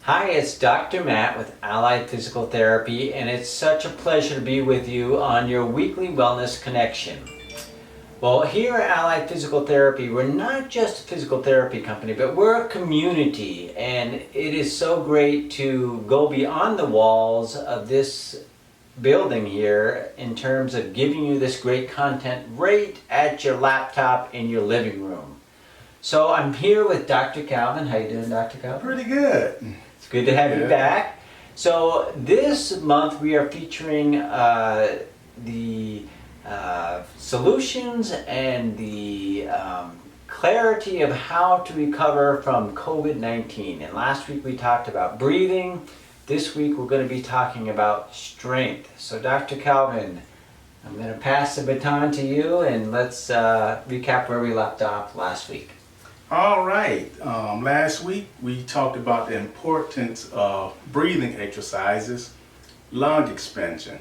Hi, it's Dr. Matt with Allied Physical Therapy, and it's such a pleasure to be with you on your weekly wellness connection. Well, here at Allied Physical Therapy, we're not just a physical therapy company, but we're a community, and it is so great to go beyond the walls of this building here in terms of giving you this great content right at your laptop in your living room. So I'm here with Dr. Calvin. How you doing, Dr. Calvin? Pretty good. It's good to have you back. So this month we are featuring the solutions and the clarity of how to recover from COVID-19. And last week we talked about breathing. This week we're going to be talking about strength. So Dr. Calvin, I'm going to pass the baton to you, and let's recap where we left off last week. All right. Last week we talked about the importance of breathing exercises, lung expansion.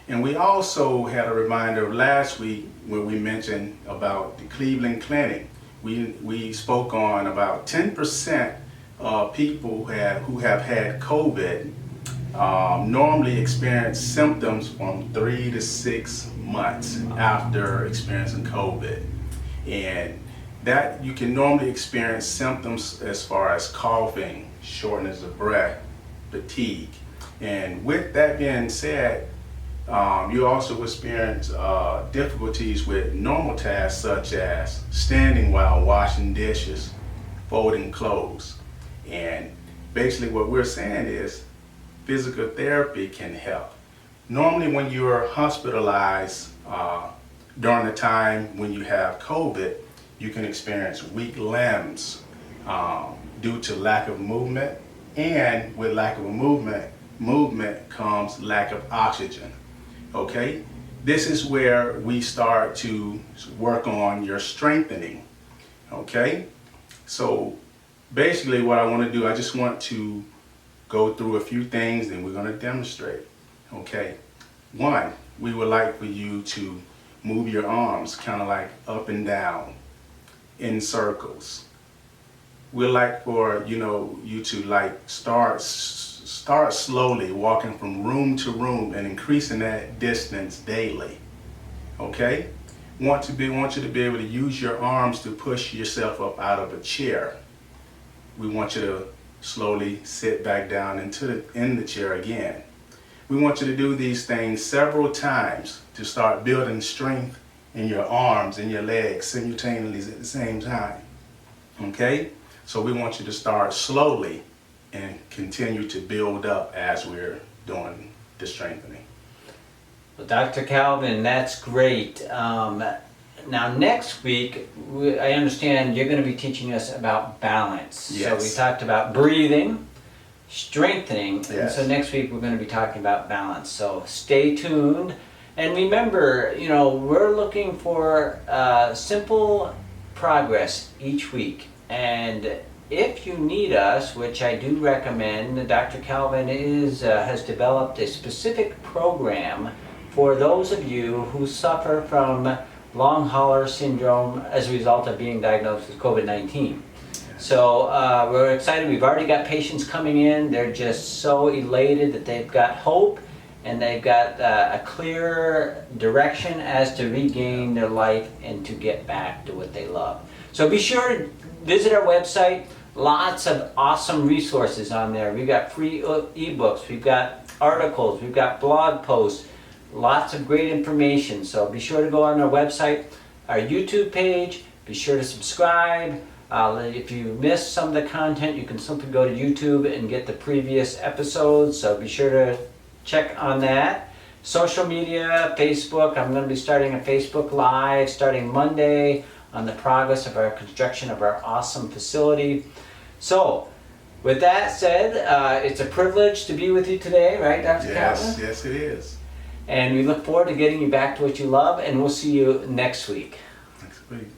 And we also had a reminder of last week when we mentioned about the Cleveland Clinic. We spoke on about 10% of people who have had COVID normally experience symptoms from 3 to 6 months after experiencing COVID. And that you can normally experience symptoms as far as coughing, shortness of breath, fatigue. And with that being said, you also experience difficulties with normal tasks such as standing while washing dishes, folding clothes. And basically what we're saying is physical therapy can help. Normally when you're hospitalized during the time when you have COVID, you can experience weak limbs due to lack of movement, and with lack of movement comes lack of oxygen. Okay, this is where we start to work on your strengthening. Okay, so basically what I want to do, I just want to go through a few things and we're going to demonstrate. Okay, one, we would like for you to move your arms kind of like up and down in circles. We'd like for you to like start slowly walking from room to room and increasing that distance daily. Okay? Want you to be able to use your arms to push yourself up out of a chair. We want you to slowly sit back down in the chair again. We want you to do these things several times to start building strength in your arms and your legs simultaneously at the same time. Okay? So we want you to start slowly and continue to build up as we're doing the strengthening. Well, Dr. Calvin, that's great. Now next week, I understand you're going to be teaching us about balance. Yes. So we talked about breathing, strengthening, and Yes. so next week we're going to be talking about balance. So stay tuned. And remember, we're looking for simple progress each week. And if you need us, which I do recommend, Dr. Calvin has developed a specific program for those of you who suffer from long hauler syndrome as a result of being diagnosed with COVID-19. So we're excited. We've already got patients coming in. They're just so elated that they've got hope and they've got a clear direction as to regain their life and to get back to what they love. So be sure to visit our website. Lots of awesome resources on there. We've got free ebooks, we've got articles, we've got blog posts, lots of great information. So be sure to go on our website, our YouTube page, be sure to subscribe. If you missed some of the content, you can simply go to YouTube and get the previous episodes, so be sure to check on that. Social media, Facebook, I'm going to be starting a Facebook Live starting Monday on the progress of our construction of our awesome facility. So, with that said, it's a privilege to be with you today, right, Dr. Calvin? Yes, it is. And we look forward to getting you back to what you love, and we'll see you next week. Next week.